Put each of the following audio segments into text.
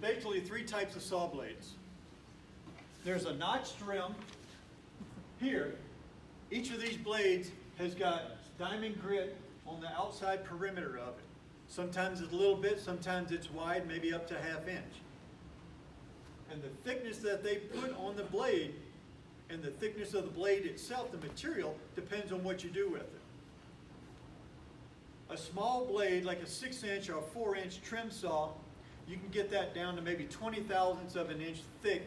basically three types of saw blades. There's a notched rim here. Each of these blades has got diamond grit on the outside perimeter of it. Sometimes it's a little bit, sometimes it's wide, maybe up to 1/2 inch. And the thickness that they put on the blade and the thickness of the blade itself, the material, depends on what you do with it. A small blade, like a 6-inch or a 4-inch trim saw, you can get that down to maybe 20 thousandths of an inch thick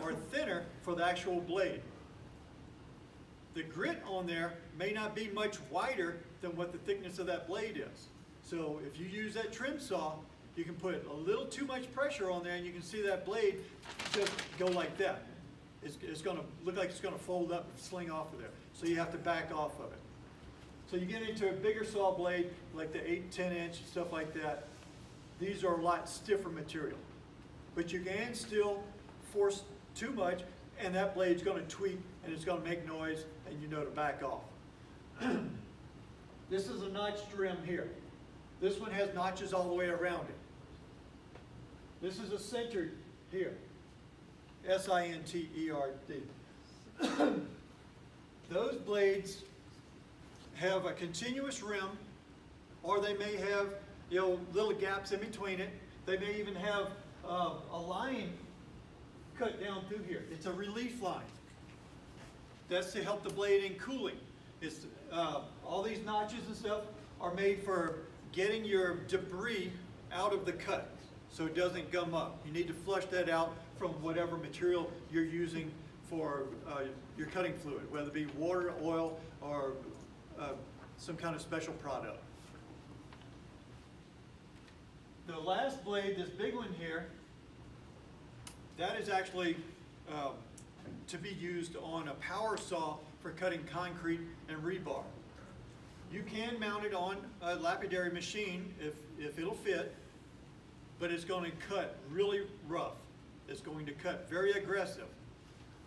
or thinner for the actual blade. The grit on there may not be much wider than what the thickness of that blade is. So if you use that trim saw, you can put a little too much pressure on there and you can see that blade just go like that. It's going to look like it's going to fold up and sling off of there. So you have to back off of it. So you get into a bigger saw blade, like the 8, 10 inch, stuff like that. These are a lot stiffer material. But you can still force too much and that blade's going to tweak and it's going to make noise and you know to back off. This is a notched rim here. This one has notches all the way around it. This is a centered here. S-I-N-T-E-R-D. Those blades have a continuous rim, or they may have, you know, little gaps in between it. They may even have a line cut down through here. It's a relief line. That's to help the blade in cooling. It's, all these notches and stuff are made for getting your debris out of the cut so it doesn't gum up. You need to flush that out from whatever material you're using for your cutting fluid, whether it be water, oil, or some kind of special product. The last blade, this big one here, that is actually to be used on a power saw for cutting concrete and rebar. You can mount it on a lapidary machine if it'll fit, but it's going to cut really rough. It's going to cut very aggressive.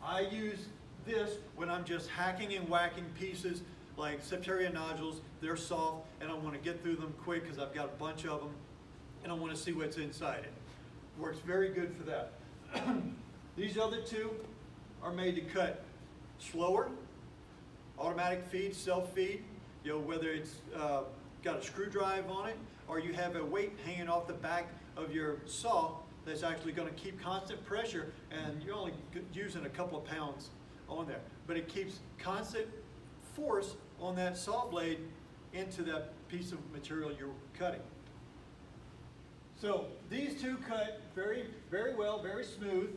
I use this when I'm just hacking and whacking pieces like septaria nodules. They're soft and I want to get through them quick because I've got a bunch of them and I want to see what's inside it. Works very good for that. These other two are made to cut slower, automatic feed, self-feed. You know, whether it's got a screw drive on it or you have a weight hanging off the back of your saw that's actually going to keep constant pressure and you're only using a couple of pounds on there. But it keeps constant force on that saw blade into that piece of material you're cutting. So these two cut very, very well, very smooth.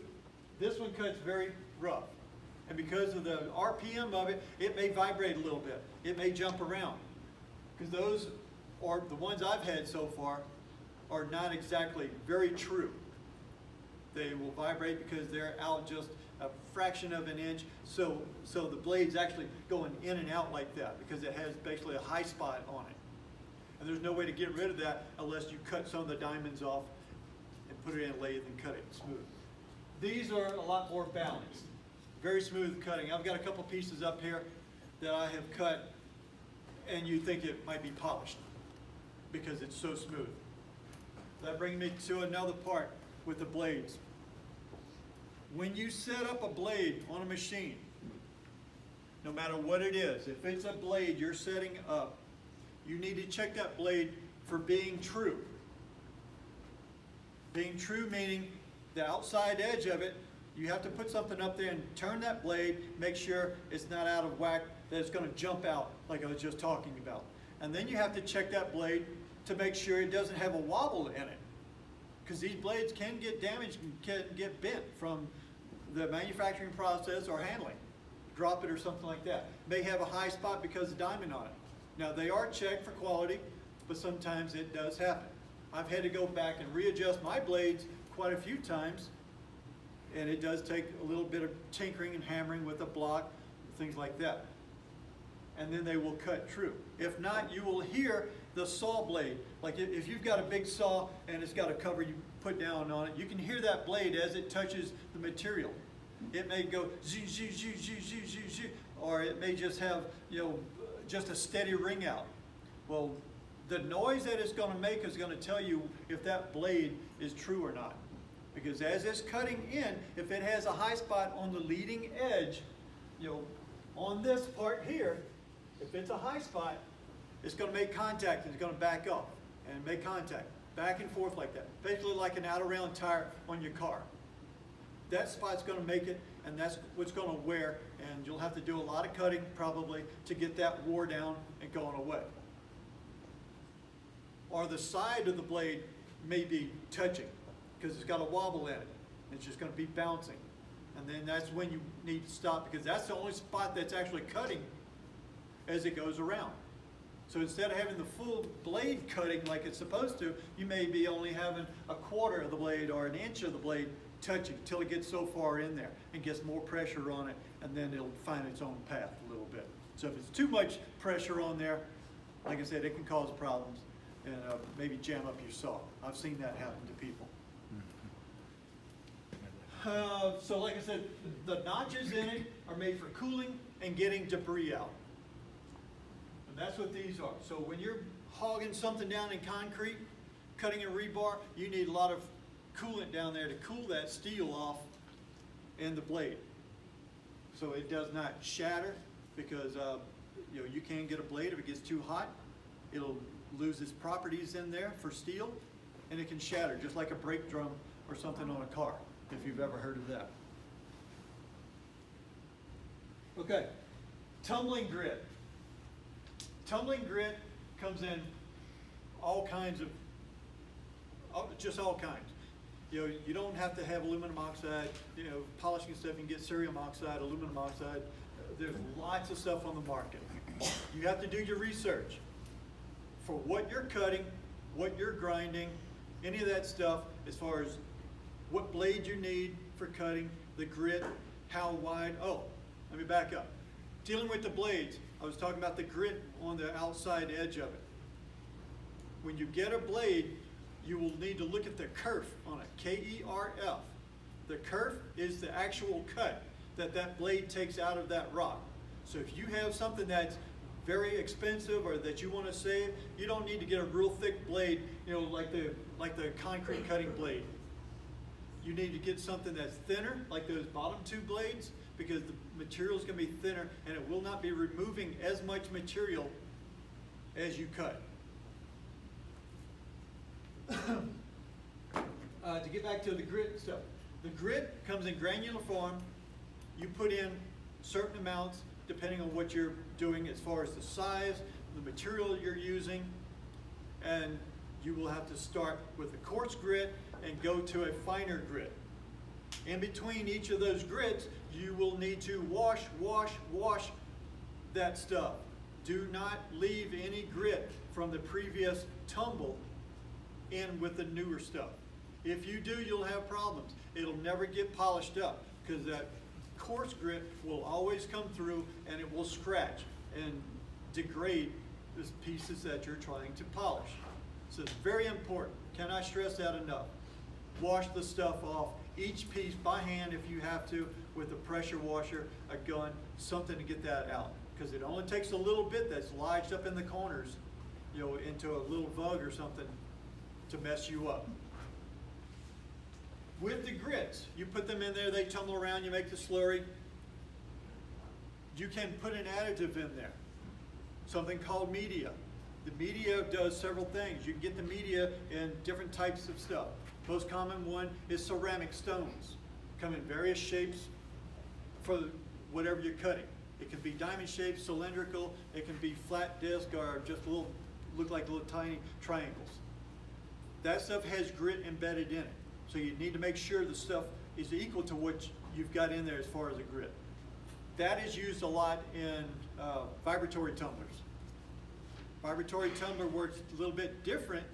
This one cuts very rough. And because of the RPM of it, it may vibrate a little bit. It may jump around. Because those, or the ones I've had so far, are not exactly very true. They will vibrate because they're out just a fraction of an inch. So the blade's actually going in and out like that because it has basically a high spot on it. And there's no way to get rid of that unless you cut some of the diamonds off and put it in a lathe and cut it smooth. These are a lot more balanced. Very smooth cutting. I've got a couple pieces up here that I have cut and you think it might be polished because it's so smooth. That brings me to another part with the blades. When you set up a blade on a machine, no matter what it is, if it's a blade you're setting up, you need to check that blade for being true. Being true meaning the outside edge of it, you have to put something up there and turn that blade, make sure it's not out of whack, that it's going to jump out like I was just talking about. And then you have to check that blade to make sure it doesn't have a wobble in it. Because these blades can get damaged and can get bent from the manufacturing process or handling. Drop it or something like that. May have a high spot because of diamond on it. Now they are checked for quality, but sometimes it does happen. I've had to go back and readjust my blades quite a few times, and it does take a little bit of tinkering and hammering with a block, things like that. And then they will cut true. If not, you will hear the saw blade. Like if you've got a big saw and it's got a cover you put down on it, you can hear that blade as it touches the material. It may go zoo, zoo, zoo, zoo, zoo, zoo, zoo, or it may just have, you know, just a steady ring out. Well, the noise that it's going to make is going to tell you if that blade is true or not. Because as it's cutting in, if it has a high spot on the leading edge, on this part here, if it's a high spot, it's going to make contact and it's going to back off and make contact. Back and forth like that. Basically like an out-around tire on your car. That spot's going to make it, and that's what's going to wear, and you'll have to do a lot of cutting probably to get that wore down and going away. Or the side of the blade may be touching because it's got a wobble in it. It's just going to be bouncing. And then that's when you need to stop, because that's the only spot that's actually cutting as it goes around. So instead of having the full blade cutting like it's supposed to, you may be only having a quarter of the blade or an inch of the blade touching until it gets so far in there and gets more pressure on it, and then it'll find its own path a little bit. So if it's too much pressure on there, like I said, it can cause problems and maybe jam up your saw. I've seen that happen to people. So like I said, the notches in it are made for cooling and getting debris out. And that's what these are. So when you're hogging something down in concrete, cutting a rebar, you need a lot of coolant down there to cool that steel off in the blade. So it does not shatter, because you can get a blade if it gets too hot. It'll lose its properties in there for steel, and it can shatter just like a brake drum or something on a car, if you've ever heard of that. Okay, tumbling grit. Tumbling grit comes in all kinds of, just all kinds. You don't have to have aluminum oxide, polishing stuff. You can get cerium oxide, aluminum oxide. There's lots of stuff on the market. You have to do your research for what you're cutting, what you're grinding, any of that stuff, as far as what blade you need for cutting, the grit, how wide. Oh, let me back up. Dealing with the blades, I was talking about the grit on the outside edge of it. When you get a blade, you will need to look at the kerf on it, K-E-R-F. The kerf is the actual cut that blade takes out of that rock. So if you have something that's very expensive or that you want to save, you don't need to get a real thick blade, like the concrete cutting blade. You need to get something that's thinner, like those bottom two blades, because the material is going to be thinner and it will not be removing as much material as you cut. To get back to the grit stuff, the grit comes in granular form. You put in certain amounts depending on what you're doing as far as the size, the material you're using, and you will have to start with a coarse grit and go to a finer grit. In between each of those grits, you will need to wash that stuff. Do not leave any grit from the previous tumble in with the newer stuff. If you do, you'll have problems. It'll never get polished up, because that coarse grit will always come through and it will scratch and degrade the pieces that you're trying to polish. So it's very important. Cannot stress that enough. Wash the stuff off, each piece by hand if you have to, with a pressure washer, a gun, something to get that out. Because it only takes a little bit that's lodged up in the corners, into a little vug or something to mess you up. With the grits, you put them in there, they tumble around, you make the slurry. You can put an additive in there, something called media. The media does several things. You can get the media in different types of stuff. Most common one is ceramic stones. Come in various shapes for whatever you're cutting. It can be diamond shaped, cylindrical, it can be flat disc, or just look like little tiny triangles. That stuff has grit embedded in it. So you need to make sure the stuff is equal to what you've got in there as far as a grit. That is used a lot in vibratory tumblers. Vibratory tumbler works a little bit different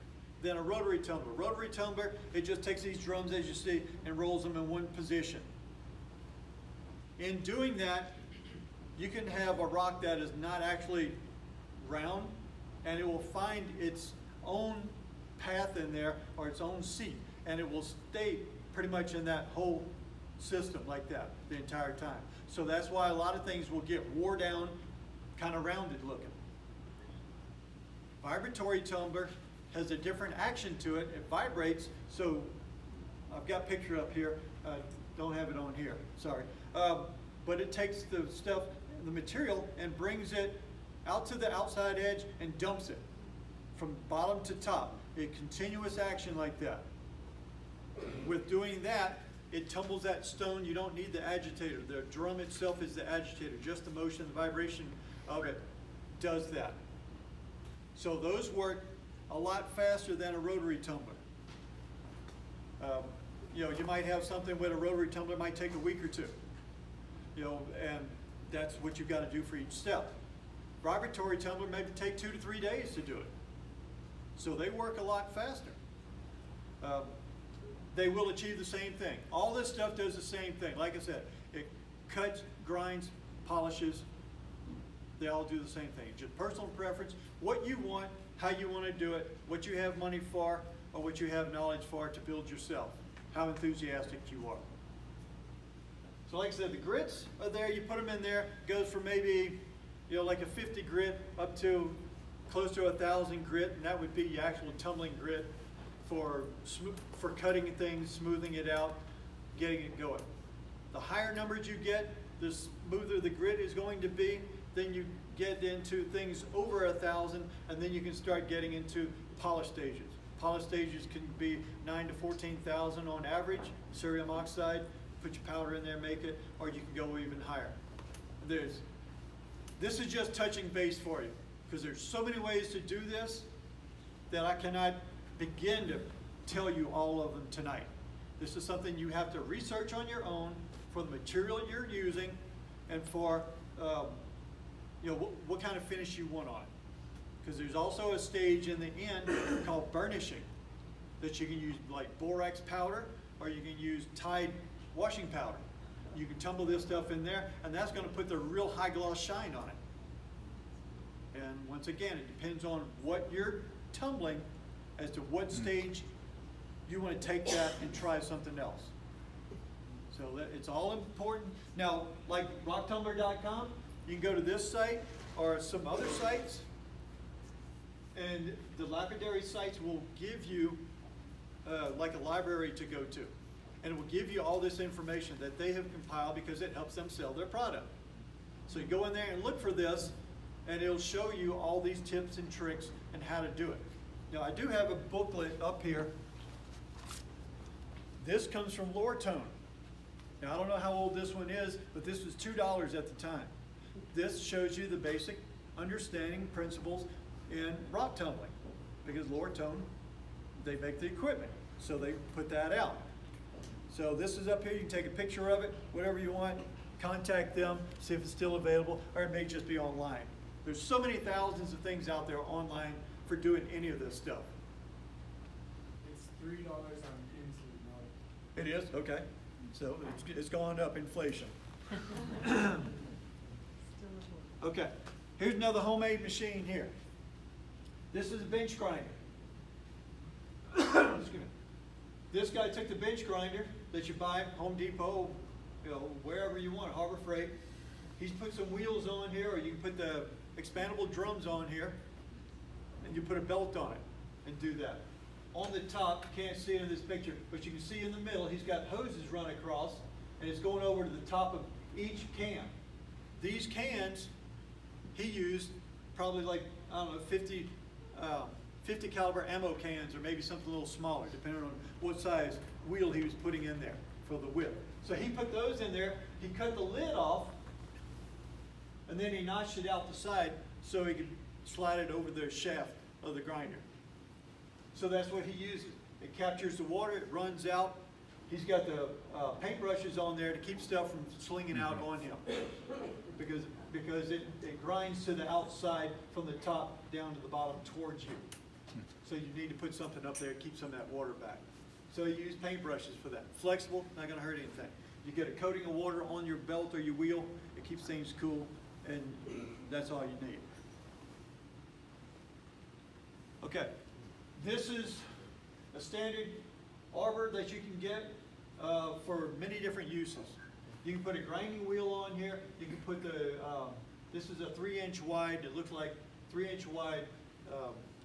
than a rotary tumbler. Rotary tumbler, it just takes these drums, as you see, and rolls them in one position. In doing that, you can have a rock that is not actually round, and it will find its own path in there, or its own seat, and it will stay pretty much in that whole system like that the entire time. So that's why a lot of things will get wore down, kind of rounded looking. Vibratory tumbler has a different action to it. It vibrates, so I've got a picture up here. Don't have it on here, sorry. But it takes the stuff, the material, and brings it out to the outside edge and dumps it from bottom to top. A continuous action like that. With doing that, it tumbles that stone. You don't need the agitator. The drum itself is the agitator. Just the motion, the vibration of it does that. So those work a lot faster than a rotary tumbler. You might have something with a rotary tumbler, might take a week or two. And that's what you've got to do for each step. Vibratory tumbler maybe take 2 to 3 days to do it. So they work a lot faster. They will achieve the same thing. All this stuff does the same thing. Like I said, it cuts, grinds, polishes. They all do the same thing. Just personal preference, what you want, how you want to do it, what you have money for, or what you have knowledge for to build yourself. How enthusiastic you are. So like I said, the grits are there. You put them in there. Goes from maybe, like a 50 grit up to close to 1,000 grit, and that would be the actual tumbling grit for cutting things, smoothing it out, getting it going. The higher numbers you get, the smoother the grit is going to be. Then you get into things over 1,000, and then you can start getting into polish stages. Polish stages can be 9 to 14,000 on average. Cerium oxide, put your powder in there, make it, or you can go even higher. This is just touching base for you, because there's so many ways to do this that I cannot begin to tell you all of them tonight. This is something you have to research on your own for the material you're using and for what kind of finish you want on it. Because there's also a stage in the end called burnishing that you can use, like borax powder, or you can use Tide washing powder. You can tumble this stuff in there, and that's going to put the real high gloss shine on it. And once again, it depends on what you're tumbling as to what stage you want to take that and try something else. So it's all important. Now, like rocktumbler.com, you can go to this site or some other sites, and the lapidary sites will give you like a library to go to. And it will give you all this information that they have compiled because it helps them sell their product. So you go in there and look for this, and it'll show you all these tips and tricks and how to do it. Now, I do have a booklet up here. This comes from Lortone. Now, I don't know how old this one is, but this was $2 at the time. This shows you the basic understanding principles in rock tumbling, because Lortone, they make the equipment, so they put that out. So this is up here. You can take a picture of it, whatever you want. Contact them, see if it's still available, or it may just be online. There's so many thousands of things out there online for doing any of this stuff. It's $3 on Inslee. It is? Okay. So it's gone up, inflation. Okay. Here's another homemade machine here. This is a bench grinder. Excuse me. This guy took the bench grinder that you buy at Home Depot, wherever you want, Harbor Freight. He's put some wheels on here, or you can put the expandable drums on here, and you put a belt on it and do that. On the top, you can't see it in this picture, but you can see in the middle, he's got hoses run across, and it's going over to the top of each can. These cans, he used probably like, 50 caliber ammo cans, or maybe something a little smaller, depending on what size wheel he was putting in there for the whip. So he put those in there, he cut the lid off, and then he notched it out the side so he could slide it over the shaft of the grinder. So that's what he uses. It captures the water, it runs out. He's got the paintbrushes on there to keep stuff from slinging out on him, because it grinds to the outside from the top down to the bottom towards you. So you need to put something up there to keep some of that water back. So you use paintbrushes for that. Flexible, not going to hurt anything. You get a coating of water on your belt or your wheel, it keeps things cool, and that's all you need. Okay, this is a standard arbor that you can get for many different uses. You can put a grinding wheel on here. You can put this is a 3-inch wide, it looks like 3-inch wide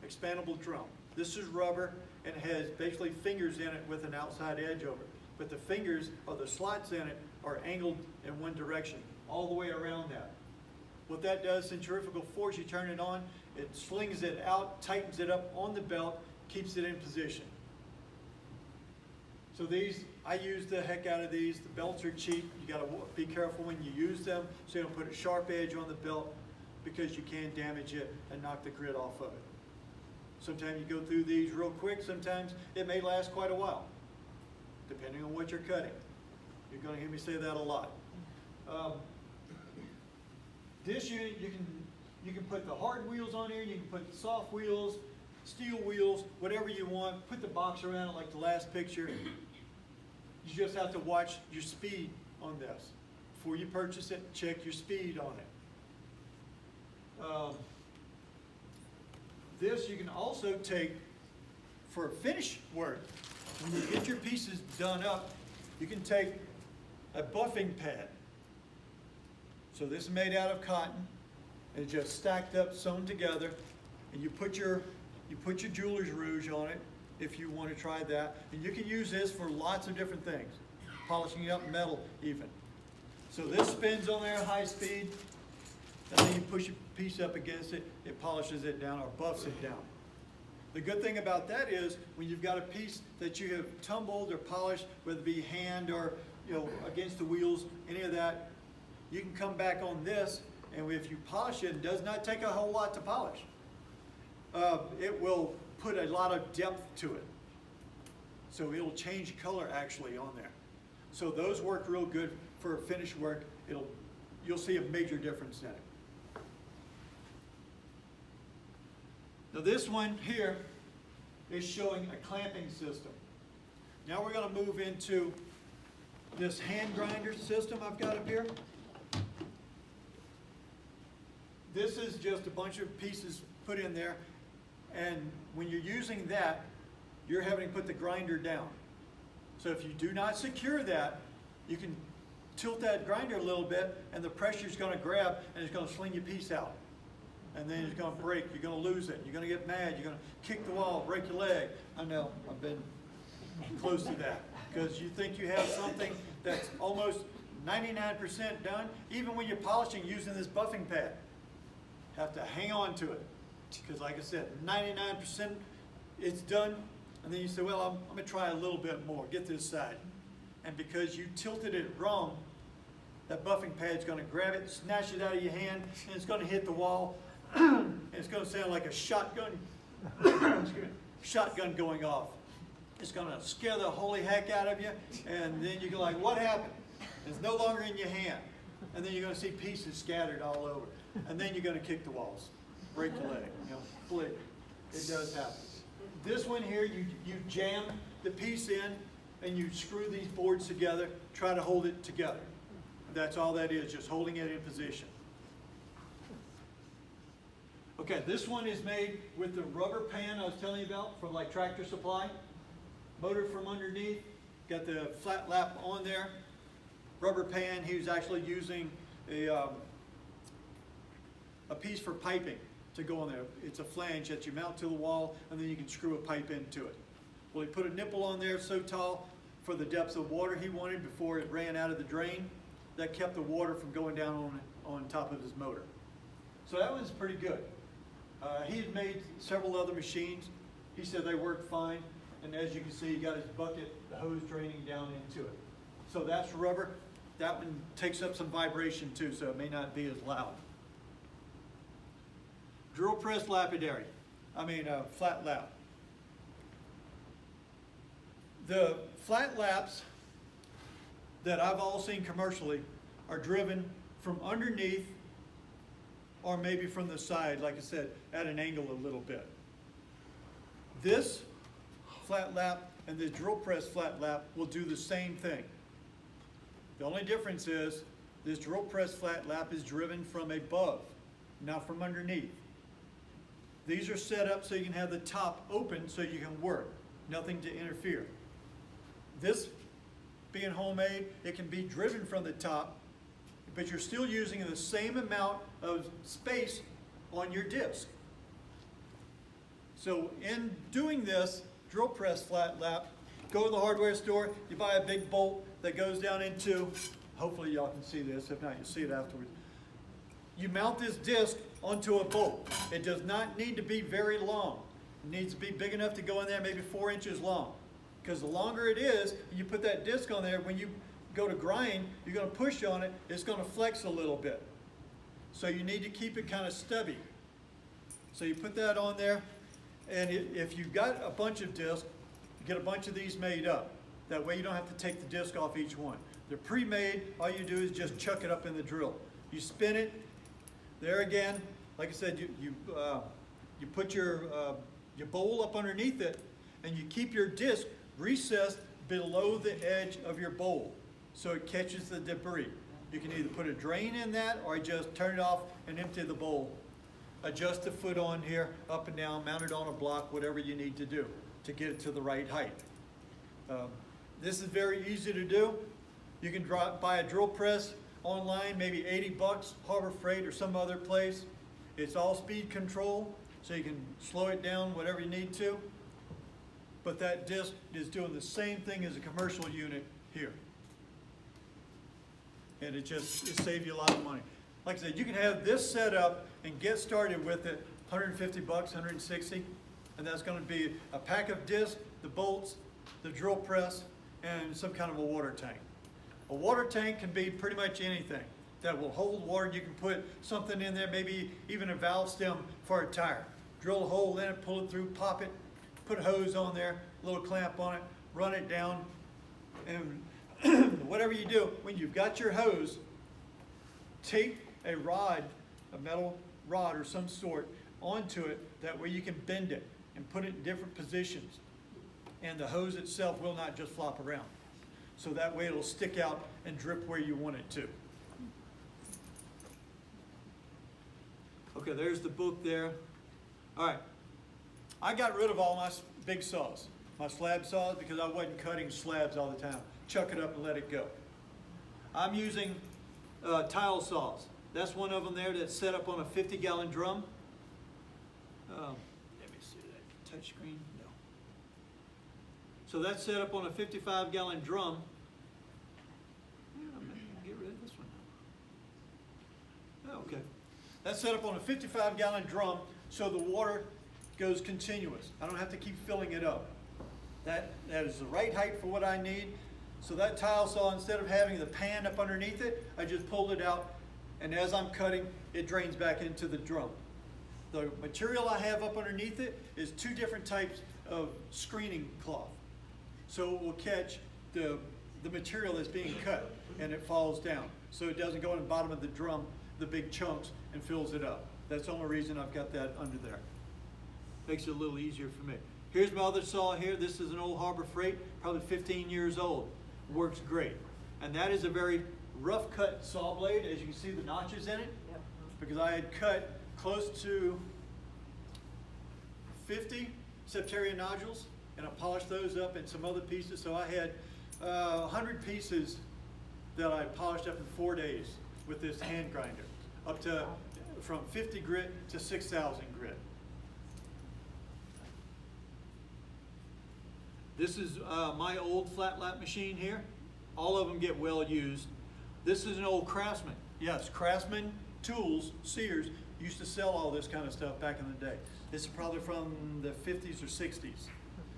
expandable drum. This is rubber. and it has basically fingers in it with an outside edge over it. But the fingers, or the slots in it, are angled in one direction, all the way around that. What that does, centrifugal force, you turn it on, it slings it out, tightens it up on the belt, keeps it in position. So these, I use the heck out of these. The belts are cheap. You gotta be careful when you use them so you don't put a sharp edge on the belt, because you can damage it and knock the grit off of it. Sometimes you go through these real quick. Sometimes it may last quite a while, depending on what you're cutting. You're gonna hear me say that a lot. This unit, you can put the hard wheels on here, you can put soft wheels, steel wheels, whatever you want. Put the box around it like the last picture. You just have to watch your speed on this. Before you purchase it, check your speed on it. This you can also take for finish work. When you get your pieces done up, you can take a buffing pad. So this is made out of cotton, and it's just stacked up, sewn together, and you put your jeweler's rouge on it if you want to try that. And you can use this for lots of different things, polishing up metal even. So this spins on there high speed, and then you push a piece up against it, it polishes it down or buffs it down. The good thing about that is when you've got a piece that you have tumbled or polished, whether it be hand or against the wheels, any of that, you can come back on this, and if you polish it, it does not take a whole lot to polish. It will put a lot of depth to it. So it'll change color actually on there. So those work real good for finish work. You'll see a major difference in it. Now this one here is showing a clamping system. Now we're going to move into this hand grinder system I've got up here. This is just a bunch of pieces put in there, and when you're using that, you're having to put the grinder down. So if you do not secure that, you can tilt that grinder a little bit, and the pressure is going to grab, and it's going to sling your piece out. And then it's going to break. You're going to lose it. You're going to get mad. You're going to kick the wall, break your leg. I know, I've been close to that. Because you think you have something that's almost 99% done, even when you're polishing using this buffing pad. Have to hang on to it. Because like I said, 99% it's done. And then you say, well, I'm going to try a little bit more. Get this side. And because you tilted it wrong, that buffing pad's going to grab it, snatch it out of your hand, and it's going to hit the wall. And it's going to sound like a shotgun going off. It's going to scare the holy heck out of you, and then you go like, what happened? It's no longer in your hand. And then you're going to see pieces scattered all over. And then you're going to kick the walls, break your leg, bleed. It does happen. This one here, you jam the piece in, and you screw these boards together, try to hold it together. That's all that is, just holding it in position. Okay, this one is made with the rubber pan I was telling you about from like Tractor Supply. Motor from underneath, got the flat lap on there. Rubber pan, he was actually using a piece for piping to go on there. It's a flange that you mount to the wall, and then you can screw a pipe into it. Well, he put a nipple on there so tall for the depth of water he wanted before it ran out of the drain. That kept the water from going down on top of his motor. So that one's pretty good. He had made several other machines. He said they worked fine. And as you can see, he got his bucket, the hose draining down into it. So that's rubber. That one takes up some vibration too, so it may not be as loud. Drill press lapidary. Flat lap. The flat laps that I've all seen commercially are driven from underneath or maybe from the side, like I said, at an angle a little bit. This flat lap and the drill press flat lap will do the same thing. The only difference is this drill press flat lap is driven from above, not from underneath. These are set up so you can have the top open so you can work, nothing to interfere. This being homemade, it can be driven from the top, but you're still using the same amount of space on your disc. So in doing this, drill press flat lap, go to the hardware store, you buy a big bolt that goes down into, hopefully y'all can see this, if not you'll see it afterwards. You mount this disc onto a bolt. It does not need to be very long. It needs to be big enough to go in there, maybe 4 inches long. Because the longer it is, you put that disc on there, when you go to grind, you're going to push on it, it's going to flex a little bit. So you need to keep it kind of stubby. So you put that on there, and if you've got a bunch of discs, you get a bunch of these made up. That way you don't have to take the disc off each one. They're pre-made, all you do is just chuck it up in the drill. You spin it, there again, like I said, you put your bowl up underneath it, and you keep your disc recessed below the edge of your bowl so it catches the debris. You can either put a drain in that or just turn it off and empty the bowl. Adjust the foot on here, up and down, mount it on a block, whatever you need to do to get it to the right height. This is very easy to do. You can buy a drill press online, maybe 80 bucks, Harbor Freight or some other place. It's all speed control, so you can slow it down whatever you need to. But that disc is doing the same thing as a commercial unit here. And it saves you a lot of money. Like I said, you can have this set up and get started with it, 150 bucks, 160, and that's going to be a pack of discs, the bolts, the drill press, and some kind of a water tank. A water tank can be pretty much anything that will hold water. You can put something in there, maybe even a valve stem for a tire. Drill a hole in it, pull it through, pop it, put a hose on there, a little clamp on it, run it down, and whatever you do, when you've got your hose, tape a rod, a metal rod or some sort, onto it. That way you can bend it and put it in different positions. And the hose itself will not just flop around. So that way it'll stick out and drip where you want it to. Okay, there's the book there. All right, I got rid of all my big saws, my slab saws, because I wasn't cutting slabs all the time. Chuck it up and let it go. I'm using tile saws. That's one of them there that's set up on a 50-gallon drum. Let me see that touch screen. No. So that's set up on a 55-gallon drum. Get rid of this one now. Oh, okay. That's set up on a 55-gallon drum, so the water goes continuous. I don't have to keep filling it up. That is the right height for what I need. So that tile saw, instead of having the pan up underneath it, I just pulled it out, and as I'm cutting, it drains back into the drum. The material I have up underneath it is 2 different types of screening cloth. So it will catch the material that's being cut, and it falls down. So it doesn't go in the bottom of the drum, the big chunks, and fills it up. That's the only reason I've got that under there. Makes it a little easier for me. Here's my other saw here. This is an old Harbor Freight, probably 15 years old. Works great. And that is a very rough cut saw blade. As you can see the notches in it. Yep. Because I had cut close to 50 septaria nodules, and I polished those up in some other pieces. So I had 100 pieces that I polished up in 4 days with this hand grinder, up to from 50 grit to 6,000 grit. This is my old flat lap machine here. All of them get well used. This is an old Craftsman. Yes, Craftsman Tools, Sears, used to sell all this kind of stuff back in the day. This is probably from the 50s or 60s.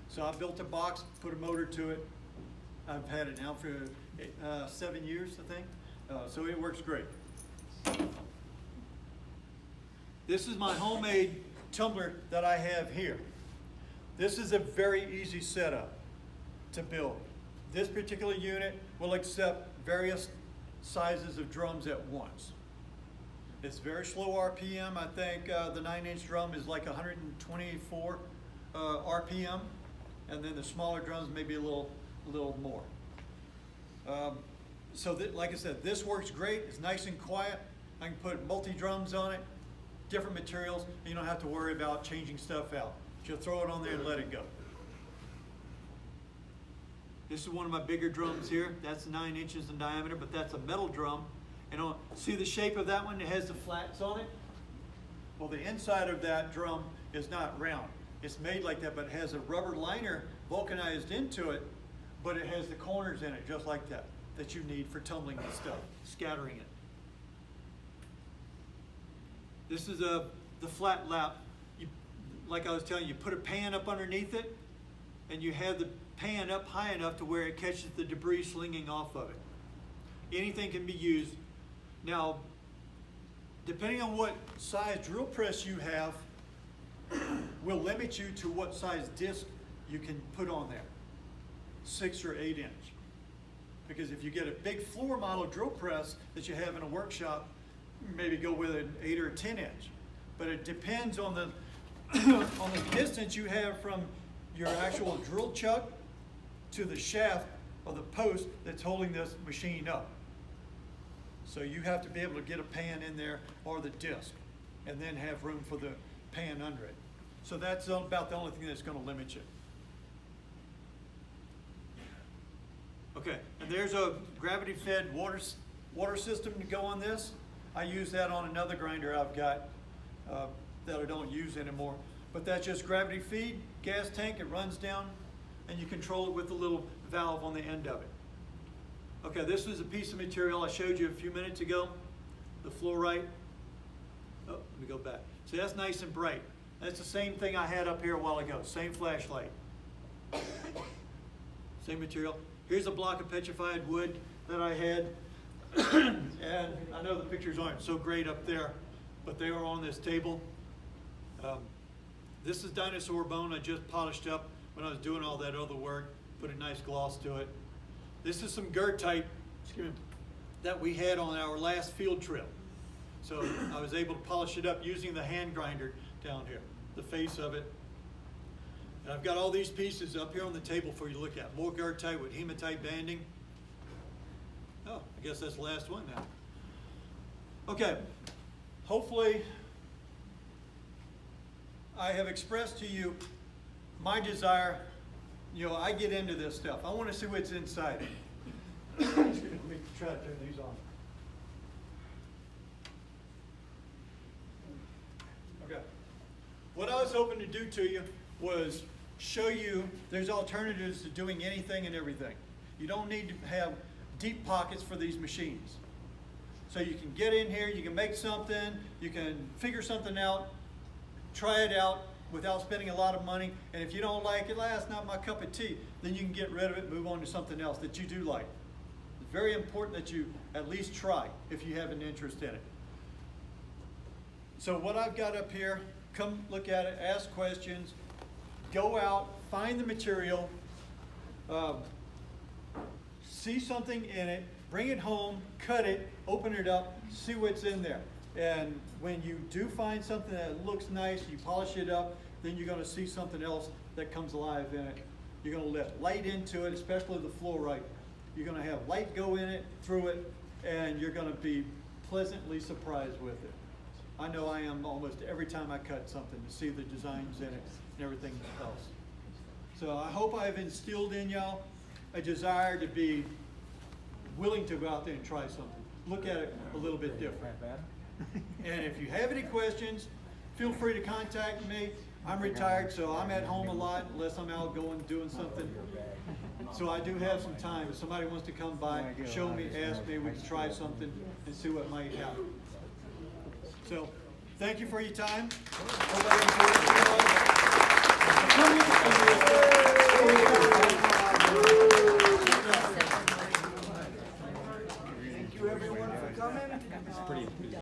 So I built a box, put a motor to it. I've had it now for 7 years, I think. So it works great. This is my homemade tumbler that I have here. This is a very easy setup to build. This particular unit will accept various sizes of drums at once. It's very slow RPM. I think the 9-inch drum is like 124 RPM, and then the smaller drums maybe a little more. So like I said, this works great. It's nice and quiet. I can put multi-drums on it, different materials, and you don't have to worry about changing stuff out. Just throw it on there and let it go. This is one of my bigger drums here. That's 9 inches in diameter, but that's a metal drum. And see the shape of that one? It has the flats on it. Well, the inside of that drum is not round. It's made like that, but it has a rubber liner vulcanized into it, but it has the corners in it just like that you need for tumbling the stuff, scattering it. This is the flat lap. Like I was telling you, you put a pan up underneath it, and you have the pan up high enough to where it catches the debris slinging off of it. Anything can be used. Now, depending on what size drill press you have, will limit you to what size disc you can put on there, 6 or 8 inch. Because if you get a big floor model drill press that you have in a workshop, maybe go with an 8 or a 10 inch. But it depends on the on the distance you have from your actual drill chuck to the shaft of the post that's holding this machine up. So you have to be able to get a pan in there or the disc, and then have room for the pan under it. So that's about the only thing that's going to limit you. Okay, and there's a gravity-fed water system to go on this. I use that on another grinder I've got that I don't use anymore. But that's just gravity feed, gas tank, it runs down, and you control it with the little valve on the end of it. Okay, this is a piece of material I showed you a few minutes ago, the fluorite. Oh, let me go back. See, that's nice and bright. That's the same thing I had up here a while ago, same flashlight. Same material. Here's a block of petrified wood that I had. And I know the pictures aren't so great up there, but they were on this table. This is dinosaur bone I just polished up when I was doing all that other work, put a nice gloss to it. This is some Gertite that we had on our last field trip. So I was able to polish it up using the hand grinder down here, the face of it. And I've got all these pieces up here on the table for you to look at. More Gertite with hematite banding. Oh, I guess that's the last one now. Okay, hopefully I have expressed to you my desire. You know, I get into this stuff. I want to see what's inside it. Let me try to turn these on. Okay. What I was hoping to do to you was show you there's alternatives to doing anything and everything. You don't need to have deep pockets for these machines. So you can get in here, you can make something, you can figure something out, try it out without spending a lot of money, and if you don't like it, that's not my cup of tea, then you can get rid of it and move on to something else that you do like. It's very important that you at least try if you have an interest in it. So what I've got up here, come look at it, ask questions, go out, find the material, see something in it, bring it home, cut it, open it up, see what's in there. And when you do find something that looks nice, you polish it up, then you're going to see something else that comes alive in it. You're going to let light into it, especially the fluorite. You're going to have light go in it, through it, and you're going to be pleasantly surprised with it. I know I am almost every time I cut something to see the designs in it and everything else. So I hope I've instilled in y'all a desire to be willing to go out there and try something. Look at it a little bit different. And if you have any questions, feel free to contact me. I'm retired, so I'm at home a lot unless I'm out going doing something. So I do have some time. If somebody wants to come by, show me, ask me, we can try something and see what might happen. So thank you for your time. Hope I Thank you everyone for coming. It's pretty